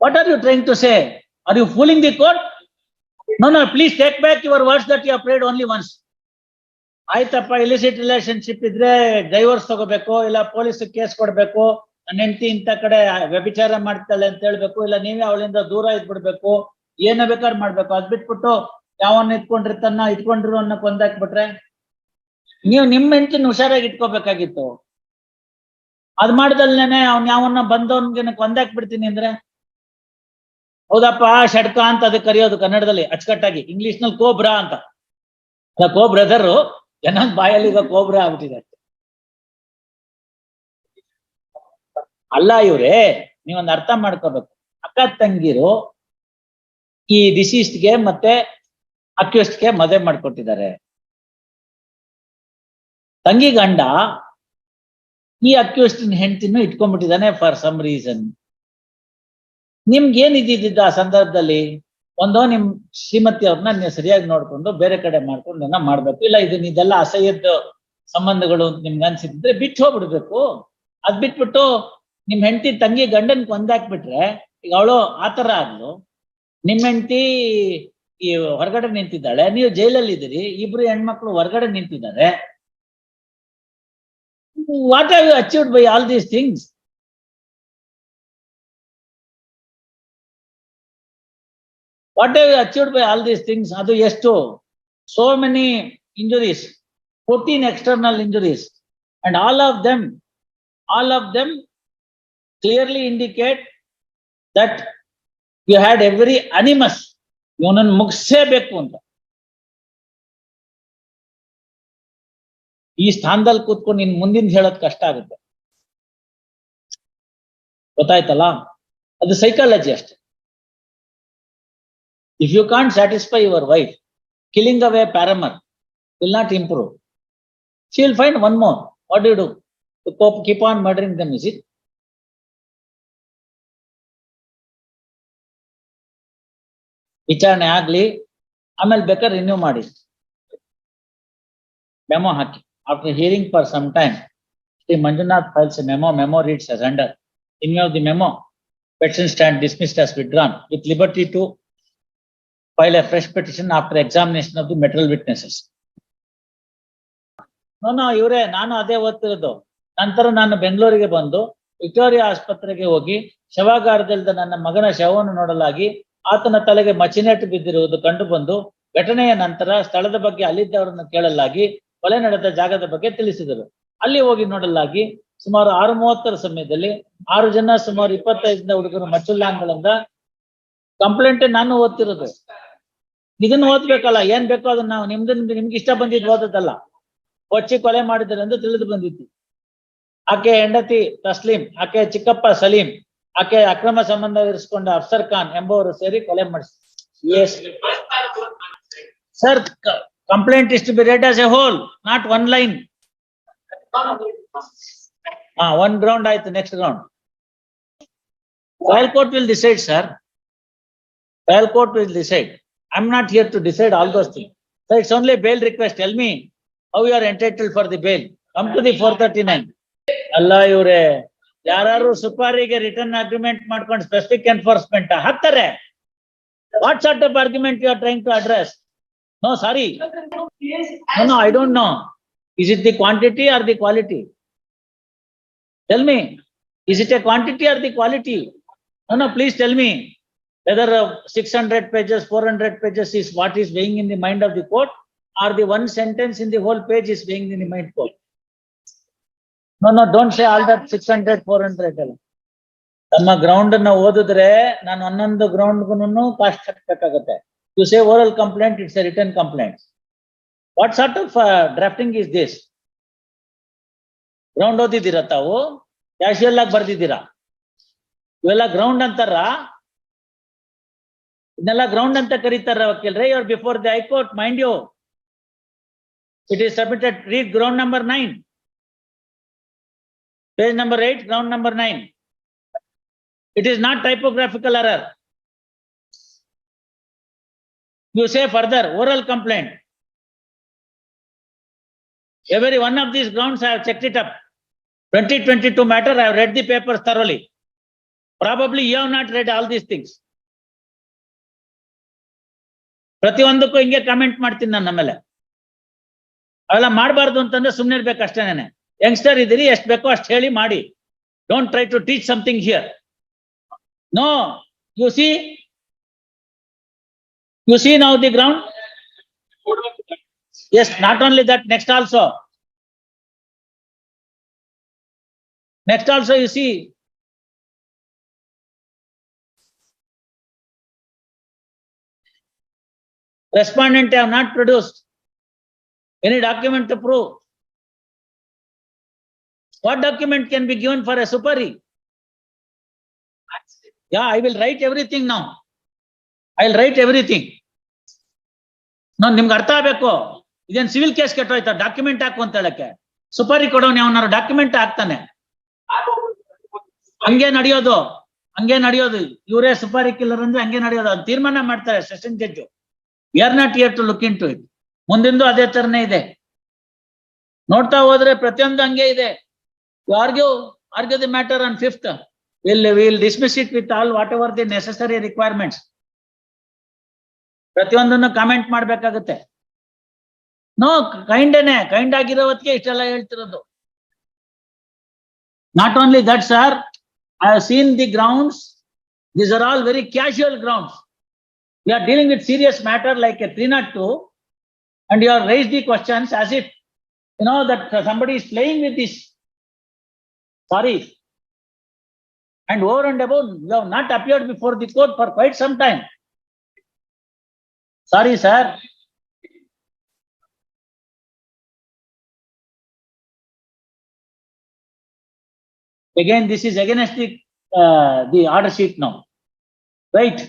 What are you trying to say? Are you fooling the court? No, please take back your words that you have prayed only once. ಆಯ್ತಪ್ಪ, illicit relationship ಇದ್ರೆ divorce ತಗೋಬೇಕು, ಇಲ್ಲ police case ಕೊಡ್ಬೇಕು, ನನ್ನ ಹೆಂಡತಿ ಇಂಥ ಕಡೆ ವ್ಯಭಿಚಾರ ಮಾಡ್ತಾಳೆ ಅಂತ ಹೇಳ್ಬೇಕು, ಇಲ್ಲ ನೀವೇ ಅವಳಿಂದ ದೂರ ಇದ್ಬಿಡ್ಬೇಕು, ಏನ ಬೇಕಾದ್ರೆ ಮಾಡ್ಬೇಕು. ಅದ್ ಬಿಟ್ಬಿಟ್ಟು ಯಾವನ್ನ ಇಟ್ಕೊಂಡಿರೋ ಅನ್ನ ಕೊಂದಾಕ್ಬಿಟ್ರೆ ನೀವು ನಿಮ್ಮ ಹೆಂಡತಿನ ಹುಷಾರಾಗಿ ಇಟ್ಕೋಬೇಕಾಗಿತ್ತು. ಅದ್ ಮಾಡ್ದಲ್ನೇನೆ ಅವ್ನ್ ಯಾವನ್ನ ಬಂದವನ್ಗೆ ಕೊಂದಾಕ್ಬಿಡ್ತೀನಿ ಅಂದ್ರೆ, ಹೌದಪ್ಪ ಷಡ್ಕ ಅಂತ ಅದಕ್ಕೆ ಕರೆಯೋದು ಕನ್ನಡದಲ್ಲಿ ಅಚ್ಚುಕಟ್ಟಾಗಿ, ಇಂಗ್ಲಿಷ್ ನಲ್ಲಿ ಕೋಬ್ರಾ ಅಂತ. ಕೋ ಬ್ರದರ್ ಜನ ಬಾಯಲ್ಲಿ ಈಗ ಕೋಬ್ರಾ ಆಗ್ಬಿಟ್ಟಿದೆ. ಅಲ್ಲ ಇವ್ರೆ, ನೀವೊಂದು ಅರ್ಥ ಮಾಡ್ಕೋಬೇಕು. ಅಕ್ಕ ತಂಗಿರು ಈ ಡಿಸೀಸ್ಡ್ಗೆ ಮತ್ತೆ ಅಕ್ಯೂಸ್ಡ್ಗೆ ಮದುವೆ ಮಾಡ್ಕೊಟ್ಟಿದ್ದಾರೆ. ತಂಗಿ ಗಂಡ ಈ ಅಕ್ಯೂಸ್ಡ್ ಹೆಂಡತಿನೂ ಇಟ್ಕೊಂಡ್ಬಿಟ್ಟಿದ್ದಾನೆ ಫಾರ್ ಸಮ್ ರೀಸನ್. ನಿಮ್ಗೆ ಏನ್ ಇದ್ದಿದ್ದ ಆ ಸಂದರ್ಭದಲ್ಲಿ? ಒಂದೋ ನಿಮ್ ಶ್ರೀಮತಿ ಅವ್ರನ್ನ ನೀವು ಸರಿಯಾಗಿ ನೋಡ್ಕೊಂಡು ಬೇರೆ ಕಡೆ ಮಾಡ್ಕೊಂಡು ಮಾಡ್ಬೇಕು, ಇಲ್ಲ ಇದೆಲ್ಲ ಅಸಹ್ಯದ ಸಂಬಂಧಗಳು ನಿಮ್ಗೆ ಅನ್ಸಿದ್ರೆ ಬಿಟ್ಟು ಹೋಗ್ಬಿಡ್ಬೇಕು. ಅದ್ ಬಿಟ್ಬಿಟ್ಟು ನಿಮ್ ಹೆಂಡತಿ ತಂಗಿ ಗಂಡನ್ ಕೊಂದಾಕ್ಬಿಟ್ರೆ, ಈಗ ಅವಳು ಆತರ ಆದ್ಲು, ನಿಮ್ ಹೆಂಡತಿ ಈ ಹೊರಗಡೆ ನಿಂತಿದ್ದಾಳೆ, ನೀವು ಜೈಲಲ್ಲಿ ಇದ್ದೀರಿ, ಇಬ್ರು ಹೆಣ್ಮಕ್ಳು ಹೊರಗಡೆ ನಿಂತಿದ್ದಾರೆ. What have you achieved by all these things? What have you achieved by all these things? Adu estu? So many injuries, 14 external injuries, and all of them clearly indicate that you had every animus. Ivanannu ಮುಗಿಸೇಬೇಕು ಅಂತ. ಈ ಸ್ಥಾನದಲ್ಲಿ ಕೂತ್ಕೊಂಡು ಇನ್ ಮುಂದಿನ ಹೇಳೋದ್ ಕಷ್ಟ ಆಗುತ್ತೆ, ಗೊತ್ತಾಯ್ತಲ್ಲ? ಅದು ಸೈಕಾಲಜಿ ಅಷ್ಟೇ. If you can't satisfy your wife, killing away paramour will not improve. She will find one more. What do? To keep on murdering them, is it? ವಿಚಾರಣೆ ಆಗ್ಲಿ, ಆಮೇಲೆ ಬೇಕಾದ್ರೆ ರಿನ್ಯೂ ಮಾಡಿ, memo hockey. After hearing for some time, Sri Manjunath files a memo. Memo reads as under. In view of the memo, petition stand dismissed as withdrawn with liberty to file a fresh petition after examination of the material witnesses. No, ಇವರೇ, ನಾನು ಅದೇ ಓದ್ತಿರೋದು. ನಂತರ ನಾನು ಬೆಂಗಳೂರಿಗೆ ಬಂದು Victoria ಆಸ್ಪತ್ರೆಗೆ ಹೋಗಿ ಶವಾಗಾರದಲ್ಲಿದ್ದ ನನ್ನ ಮಗನ ಶವವನ್ನು ನೋಡಲಾಗಿ ಆತನ ತಲೆಗೆ ಮಚಿನೇಟು ಬಿದ್ದಿರುವುದು ಕಂಡು ಬಂದು ಘಟನೆಯ ನಂತರ ಸ್ಥಳದ ಬಗ್ಗೆ ಅಲ್ಲಿದ್ದವರನ್ನು ಕೇಳಲಾಗಿ ಕೊಲೆ ನಡೆದ ಜಾಗದ ಬಗ್ಗೆ ತಿಳಿಸಿದರು. ಅಲ್ಲಿ ಹೋಗಿ ನೋಡಲಾಗಿ ಸುಮಾರು 6:30 ಸಮಯದಲ್ಲಿ 6 ಜನ ಸುಮಾರು 25 ಹುಡುಗರು ಮಚ್ಚುಲ್ಲಾಂಗಳಿಂದ ಕಂಪ್ಲೇಂಟ್ ನಾನು ಓದ್ತಿರೋದು. ಇದನ್ನ ಓದ್ಬೇಕಲ್ಲ, ಏನ್ ಬೇಕೋ ಅದನ್ನ ನಾವು ನಿಮ್ಗೆ ಇಷ್ಟ ಬಂದಿದ್ದು ಓದೋದಲ್ಲ. ಕೊಚ್ಚಿ ಕೊಲೆ ಮಾಡಿದ್ದಾರೆ ಎಂದು ತಿಳಿದು ಬಂದಿತ್ತು. ಆಕೆ ಹೆಂಡತಿ ತಸ್ಲೀಂ, ಆಕೆ ಚಿಕ್ಕಪ್ಪ ಸಲೀಂ, ಆಕೆ ಅಕ್ರಮ ಸಂಬಂಧ ಇರಿಸಿಕೊಂಡ ಅಫ್ಸರ್ ಖಾನ್ ಎಂಬುವರು ಸೇರಿ ಕೊಲೆ ಮಾಡಿಸಿದ್ರು. Yes sir, complaint is to be read as a whole, not one line. One ground ಆಯ್ತು, next ground trial court will decide sir. Trial court will decide. I'm not here to decide all those things. So it's only a bail request. Tell me how you are entitled for the bail. Come to the 439. Allah ಇವರೇ, ಯಾರು ಸುಪಾರಿಗೆ return agreement ಮಾಡ್ಕೊಂಡು specific enforcement ಹಾಕ್ತಾರೆ. What sort of argument you are trying to address? No, sorry. No, I don't know. Is it the quantity or the quality? Tell me. Is it a quantity or the quality? No, please tell me. Whether 600 pages, 400 pages is what is weighing in the mind of the court, or the one sentence in the whole page is weighing in the mind court. No, don't say all that 600, 400. ನಮ್ಮ ground ಅನ್ನ ಓದಿದ್ರೆ ನಾನು ಒಂದೊಂದು ಗ್ರೌಂಡ್ಗೂ cost ಹಾಕ್ಬೇಕಾಗತ್ತೆ. To say oral complaint, it's a written complaint. What sort of drafting is this? Ground ಓದಿದ್ದೀರಾ ತಾವು? Casual ಆಗಿ ಬರ್ದಿದ್ದೀರಾ? ಇವೆಲ್ಲ ground ಅಂತಾರ? ಇದನ್ನೆಲ್ಲ ಗ್ರೌಂಡ್ ಅಂತ ಕರೀತಾರ ವಕೀಲ್ರೆ? You are before the high court, mind you. It is submitted. Read ground number 9, page number 8, ground number 9. It is not typographical error. You say further, oral complaint. Every one of these grounds I have checked it up. 2022 matter, I have read the papers thoroughly. Probably you have not read all these things. ಪ್ರತಿಯೊಂದಕ್ಕೂ ಹಿಂಗೆ comment ಮಾಡ್ತೀನಿ ನಾನು ಆಮೇಲೆ. ಅವೆಲ್ಲ ಮಾಡಬಾರ್ದು ಅಂತಂದ್ರೆ ಸುಮ್ಮನೆ ಇರ್ಬೇಕು ಅಷ್ಟೇನೆ. ಯಂಗ್ಸ್ಟರ್ ಇದ್ದೀರಿ, ಎಷ್ಟು ಬೇಕೋ ಅಷ್ಟು ಹೇಳಿ ಮಾಡಿ. Don't try to teach something here. No, you see now the ground. Yes, not only that, next also you see. Respondent have not produced any document to prove. What document can be given for a supari? Yeah, I will write everything now. I will write everything. No, ನಿಮ್ಗೆ ಅರ್ಥ ಆಗ್ಬೇಕು. ಇದೇನ್ civil case ಕೆಟ್ಟೋಯ್ತಾ document ಹಾಕು ಅಂತ ಹೇಳಕ್ಕೆ? ಸುಪಾರಿ ಕೊಡೋನು ಅವನಾರು document ಹಾಕ್ತಾನೆ. ಹಂಗೆ ನಡೆಯೋದು. ಇವರೇ ಸುಪಾರಿ ಕಿಲ್ಲರ್ ಅಂದ್ರೆ ಹಂಗೆ ನಡೆಯೋದು. ಅದು ತೀರ್ಮಾನ ಮಾಡ್ತಾರೆ session judge. We are not here to look into it. ಮುಂದಿಂದು ಅದೇ ತರನೇ ಇದೆ. ನೋಡ್ತಾ ಹೋದ್ರೆ ಪ್ರತಿಯೊಂದು ಹಂಗೆ ಇದೆ. You argue the matter on 5th. We'll dismiss it with all whatever the necessary requirements. ಪ್ರತಿಯೊಂದನ್ನು ಕಾಮೆಂಟ್ ಮಾಡ್ಬೇಕಾಗುತ್ತೆ. ನೋ, ಕೈಂಡ್ ಆಗಿರೋವತ್ತಿಗೆ ಇಷ್ಟೆಲ್ಲ ಹೇಳ್ತಿರೋದು. Not only that, sir, I have seen the grounds. These are all very casual grounds. We are dealing with serious matter like a 302, and you have raised the questions as if you know that somebody is playing with this. Sorry. And over and above, you have not appeared before the court for quite some time. Sorry, sir. Again, this is against the order sheet now, right?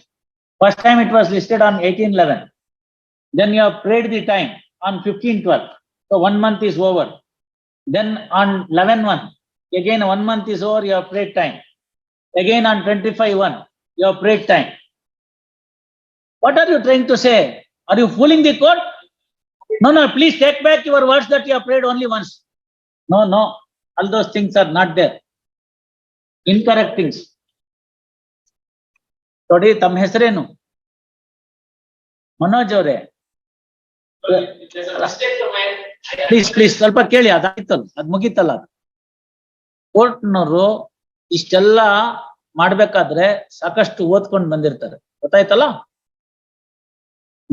First time it was listed on 18/11. Then you have prayed the time on 15/12. So 1 month is over. Then on 11/1, again 1 month is over, you have prayed time. Again on 25/1, you have prayed time. What are you trying to say? Are you fooling the court? No, please take back your words that you have prayed only once. No, all those things are not there. Incorrect things. ನೋಡಿ, ತಮ್ಮ ಹೆಸರೇನು? ಮನೋಜ್ ಅವರೇ, please ಸ್ವಲ್ಪ ಕೇಳಿ. ಅದಾಯ್ತಲ್ಲ, ಅದ್ ಮುಗೀತಲ್ಲ. ಕೋರ್ಟ್ನವರು ಇಷ್ಟೆಲ್ಲ ಮಾಡ್ಬೇಕಾದ್ರೆ ಸಾಕಷ್ಟು ಓದ್ಕೊಂಡು ಬಂದಿರ್ತಾರೆ, ಗೊತ್ತಾಯ್ತಲ್ಲ.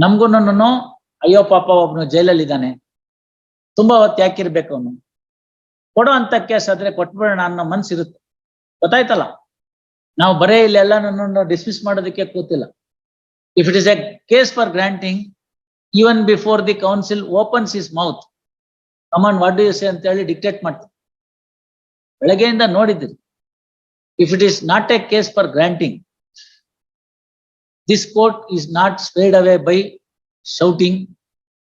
ನಮ್ಗೂನು ಅಯ್ಯೋ ಪಾಪ ಒಬ್ನು ಜೈಲಲ್ಲಿ ಇದ್ದಾನೆ, ತುಂಬಾ ಹೊತ್ತು ಯಾಕಿರ್ಬೇಕು ಅವನು, ಕೊಡೋ ಅಂತ ಕೇಸ್ ಆದ್ರೆ ಕೊಟ್ಬಿಡೋಣ ಅನ್ನೋ ಮನ್ಸಿರುತ್ತೆ, ಗೊತ್ತಾಯ್ತಲ್ಲ. ನಾವು ಬರೇ ಇಲ್ಲೆಲ್ಲ ನನ್ನ ಡಿಸ್ಮಿಸ್ ಮಾಡೋದಕ್ಕೆ ಕೂತಿಲ್ಲ. If it is a case for granting, even before the counsel opens his mouth, command what do you say ಅಂತ ಹೇಳಿ ಡಿಕ್ಟೇಟ್ ಮಾಡ್ತಾರೆ. ಬೆಳಗ್ಗೆಯಿಂದ ನೋಡಿದ್ರಿ. If it is not a case for granting, this court is not swayed away by shouting,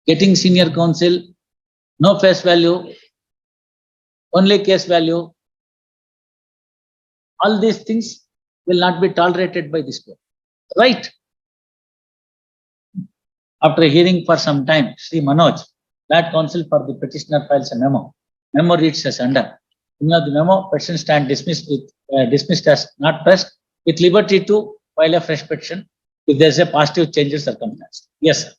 getting senior counsel, no face value, only case value. All these things will not be tolerated by this court, right? After hearing for some time, Sri Manoj, that counsel for the petitioner, files a memo. Memo reads as under. In the memo, petition stand dismissed as not pressed, with liberty to file a fresh petition if there is a positive change in circumstance. Yes, sir.